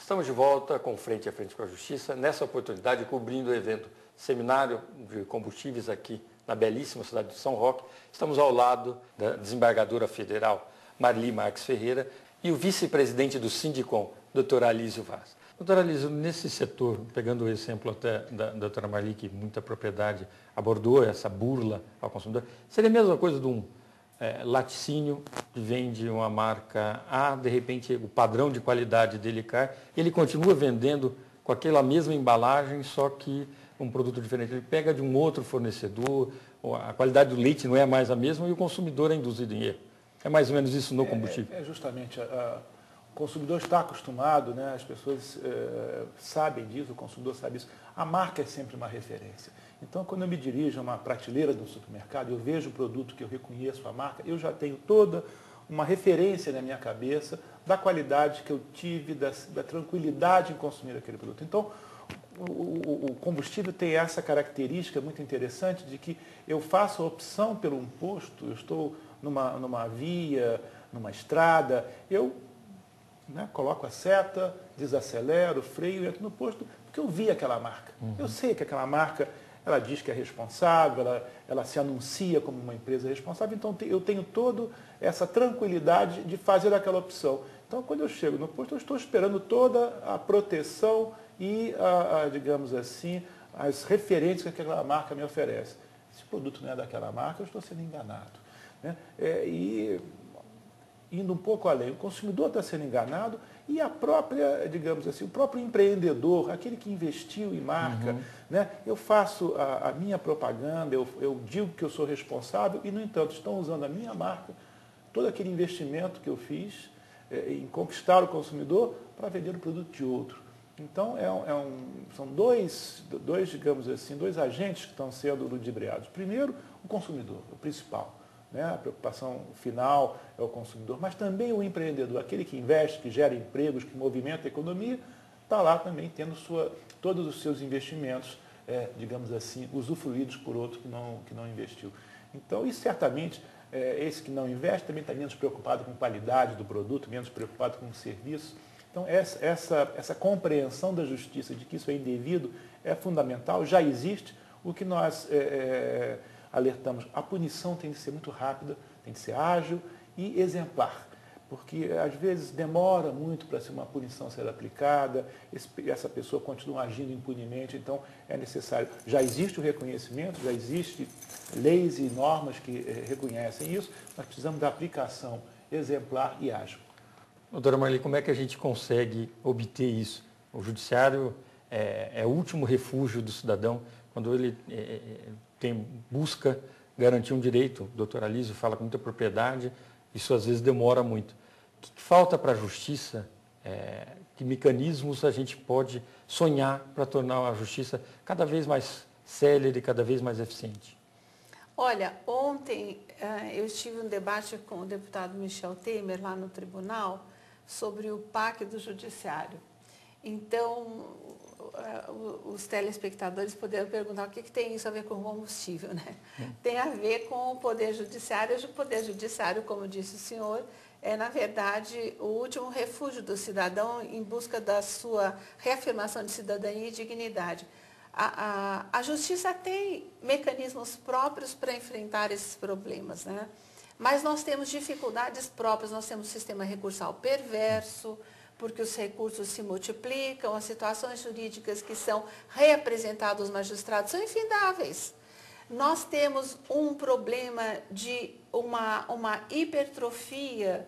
Estamos de volta com Frente a Frente com a Justiça, nessa oportunidade cobrindo o evento Seminário de Combustíveis aqui na belíssima cidade de São Roque. Estamos ao lado da desembargadora federal Marli Marques Ferreira e o vice-presidente do Sindicom, Dr. Alísio Vaz. Doutora Alísio, nesse setor, pegando o exemplo até da doutora Marli, que muita propriedade abordou essa burla ao consumidor, seria a mesma coisa de um laticínio que vende uma marca A, de repente o padrão de qualidade dele cai, ele continua vendendo com aquela mesma embalagem, só que um produto diferente. Ele pega de um outro fornecedor, a qualidade do leite não é mais a mesma e o consumidor é induzido em erro. É mais ou menos isso no combustível. Justamente, o consumidor está acostumado, né? As pessoas sabem disso, o consumidor sabe isso. A marca é sempre uma referência. Então, quando eu me dirijo a uma prateleira do supermercado, eu vejo o produto que eu reconheço a marca, eu já tenho toda uma referência na minha cabeça da qualidade que eu tive, da tranquilidade em consumir aquele produto. Então, o combustível tem essa característica muito interessante de que eu faço a opção pelo um posto, eu estou numa via, numa estrada, eu coloco a seta, desacelero, freio, entro no posto, porque eu vi aquela marca. Eu sei que aquela marca, ela diz que é responsável, ela se anuncia como uma empresa responsável, então eu tenho toda essa tranquilidade de fazer aquela opção. Então, quando eu chego no posto, eu estou esperando toda a proteção e, digamos assim, as referências que aquela marca me oferece. Se o produto não é daquela marca, eu estou sendo enganado. Né? E indo um pouco além, o consumidor está sendo enganado e a própria, digamos assim, o próprio empreendedor, aquele que investiu em marca, né? Eu faço a minha propaganda, eu digo que eu sou responsável e, no entanto, estão usando a minha marca, todo aquele investimento que eu fiz em conquistar o consumidor para vender o produto de outro. Então, são dois, digamos assim, dois agentes que estão sendo ludibriados. Primeiro, o consumidor, o principal. Né? A preocupação final é o consumidor, mas também o empreendedor, aquele que investe, que gera empregos, que movimenta a economia, está lá também tendo todos os seus investimentos, digamos assim, usufruídos por outro que não investiu. Então, isso certamente, esse que não investe também está menos preocupado com a qualidade do produto, menos preocupado com o serviço. Então, essa compreensão da justiça de que isso é indevido é fundamental, já existe. O que nós alertamos, a punição tem de ser muito rápida, tem de ser ágil e exemplar, porque às vezes demora muito para uma punição ser aplicada, essa pessoa continua agindo impunemente, então é necessário, já existe o reconhecimento, já existem leis e normas que reconhecem isso, nós precisamos da aplicação exemplar e ágil. Doutora Marli, como é que a gente consegue obter isso? O judiciário é o último refúgio do cidadão quando ele busca garantir um direito. O doutor Alísio fala com muita propriedade, isso às vezes demora muito. O que falta para a justiça? Que mecanismos a gente pode sonhar para tornar a justiça cada vez mais célere, cada vez mais eficiente? Olha, ontem eu estive um debate com o deputado Michel Temer lá no tribunal sobre o PAC do Judiciário. Então, os telespectadores poderão perguntar o que tem isso a ver com combustível, né? Tem a ver com o Poder Judiciário. Hoje o Poder Judiciário, como disse o senhor, é, na verdade, o último refúgio do cidadão em busca da sua reafirmação de cidadania e dignidade. A Justiça tem mecanismos próprios para enfrentar esses problemas, né? Mas nós temos dificuldades próprias, nós temos um sistema recursal perverso, porque os recursos se multiplicam, as situações jurídicas que são reapresentadas aos magistrados são infindáveis. Nós temos um problema de uma hipertrofia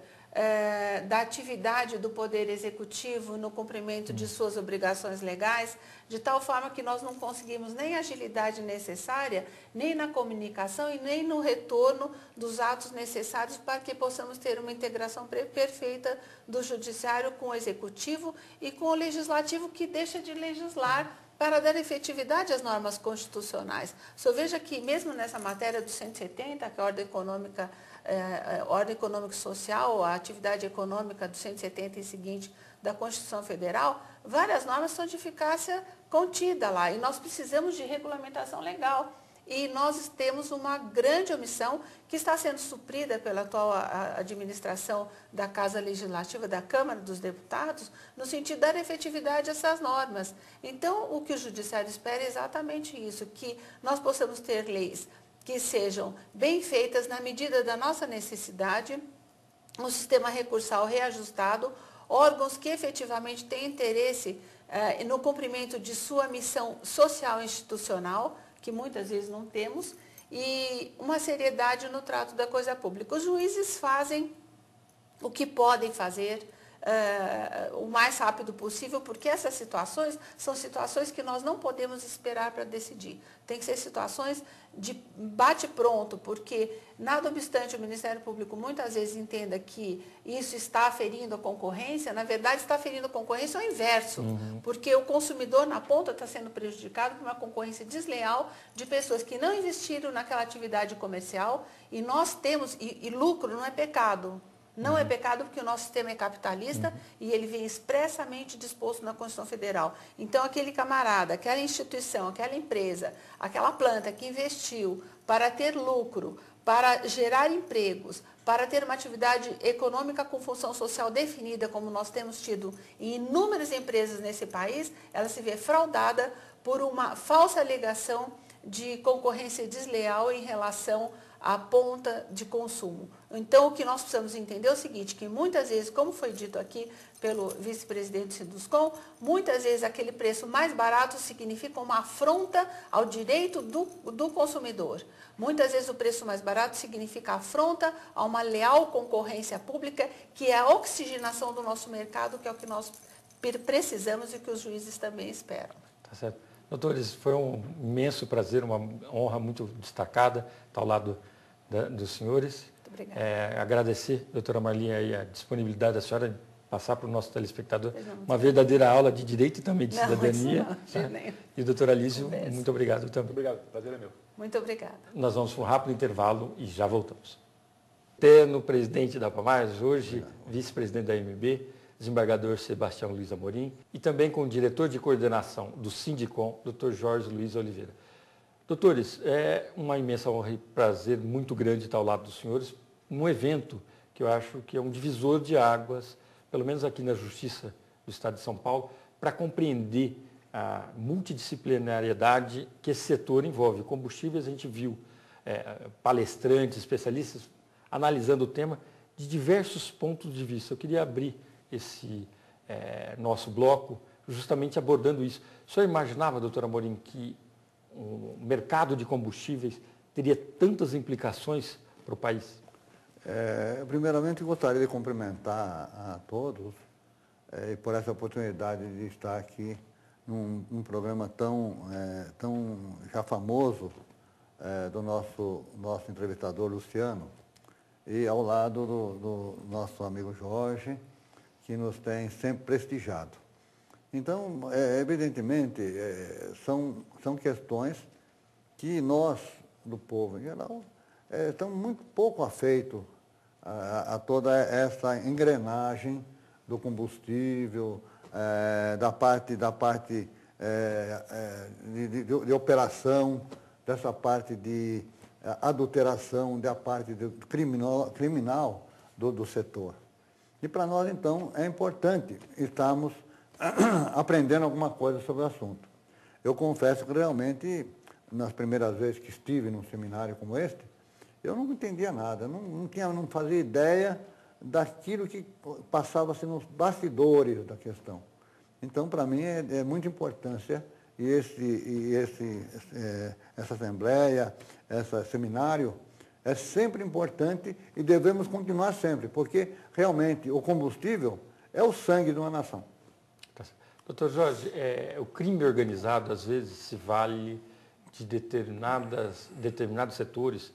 da atividade do Poder Executivo no cumprimento de suas obrigações legais, de tal forma que nós não conseguimos nem a agilidade necessária, nem na comunicação e nem no retorno dos atos necessários para que possamos ter uma integração perfeita do Judiciário com o Executivo e com o Legislativo, que deixa de legislar para dar efetividade às normas constitucionais. O senhor veja que, mesmo nessa matéria do 170, que é a ordem econômico-social, a atividade econômica do 170 e seguinte da Constituição Federal, várias normas são de eficácia contida lá, e nós precisamos de regulamentação legal. e nós temos uma grande omissão que está sendo suprida pela atual administração da Casa Legislativa, da Câmara dos Deputados, no sentido de dar efetividade a essas normas. Então, o que o Judiciário espera é exatamente isso, que nós possamos ter leis que sejam bem feitas na medida da nossa necessidade, um sistema recursal reajustado, órgãos que efetivamente têm interesse no cumprimento de sua missão social e institucional, que muitas vezes não temos, e uma seriedade no trato da coisa pública. Os juízes fazem o que podem fazer o mais rápido possível, porque essas situações são situações que nós não podemos esperar para decidir. Tem que ser situações de bate-pronto, porque, nada obstante o Ministério Público muitas vezes entenda que isso está aferindo a concorrência, na verdade está aferindo a concorrência ao inverso, porque o consumidor na ponta está sendo prejudicado por uma concorrência desleal de pessoas que não investiram naquela atividade comercial, e nós temos, e lucro não é pecado. Não é pecado porque o nosso sistema é capitalista e ele vem expressamente disposto na Constituição Federal. Então, aquele camarada, aquela instituição, aquela empresa, aquela planta que investiu para ter lucro, para gerar empregos, para ter uma atividade econômica com função social definida, como nós temos tido em inúmeras empresas nesse país, ela se vê fraudada por uma falsa alegação de concorrência desleal em relação à ponta de consumo. Então, o que nós precisamos entender é o seguinte, que muitas vezes, como foi dito aqui pelo vice-presidente Sinduscom, muitas vezes aquele preço mais barato significa uma afronta ao direito do consumidor. Muitas vezes o preço mais barato significa afronta a uma leal concorrência pública, que é a oxigenação do nosso mercado, que é o que nós precisamos e que os juízes também esperam. Tá certo. Doutores, foi um imenso prazer, uma honra muito destacada estar ao lado dos senhores. Muito obrigada. Agradecer, doutora Marli, aí, a disponibilidade da senhora em passar para o nosso telespectador uma verdadeira aula de direito e também de cidadania. Né? E, doutora Alísio, muito obrigado também. Muito obrigado, o prazer é meu. Muito obrigada. Nós vamos para um rápido intervalo e já voltamos. Terno, presidente da APAMARS, hoje vice-presidente da AMB, desembargador Sebastião Luiz Amorim, e também com o diretor de coordenação do Sindicom, Dr. Jorge Luiz Oliveira. Doutores, é uma imensa honra e prazer muito grande estar ao lado dos senhores, num evento que eu acho que é um divisor de águas, pelo menos aqui na Justiça do Estado de São Paulo, para compreender a multidisciplinariedade que esse setor envolve. Combustíveis, a gente viu palestrantes, especialistas, analisando o tema de diversos pontos de vista. Eu queria abrir esse nosso bloco justamente abordando isso. O senhor imaginava, doutora Amorim, que o mercado de combustíveis teria tantas implicações para o país? Primeiramente, gostaria de cumprimentar a todos por essa oportunidade de estar aqui num programa tão já famoso do nosso entrevistador Luciano, e ao lado do nosso amigo Jorge, que nos tem sempre prestigiado. Então, evidentemente, são questões que nós, do povo em geral, estamos muito pouco afeitos a toda essa engrenagem do combustível, da parte de operação, dessa parte de adulteração, da parte criminal do setor. E para nós, então, é importante estarmos aprendendo alguma coisa sobre o assunto. Eu confesso que realmente, nas primeiras vezes que estive num seminário como este, eu não entendia nada, não fazia ideia daquilo que passava-se nos bastidores da questão. Então, para mim, é muita importância essa assembleia, esse seminário, é sempre importante e devemos continuar sempre, porque realmente o combustível é o sangue de uma nação. Doutor Jorge, o crime organizado às vezes se vale de determinados setores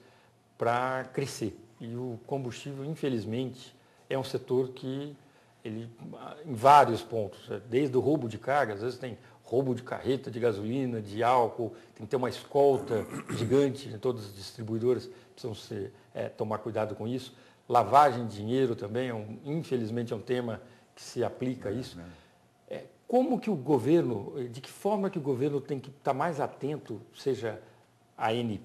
para crescer. E o combustível, infelizmente, é um setor que, em vários pontos, desde o roubo de carga, às vezes tem roubo de carreta, de gasolina, de álcool, tem que ter uma escolta gigante em todas as distribuidoras, precisam tomar cuidado com isso. Lavagem de dinheiro também, infelizmente, é um tema que se aplica a isso. Como que o governo, de que forma que o governo tem que estar mais atento, seja a ANP,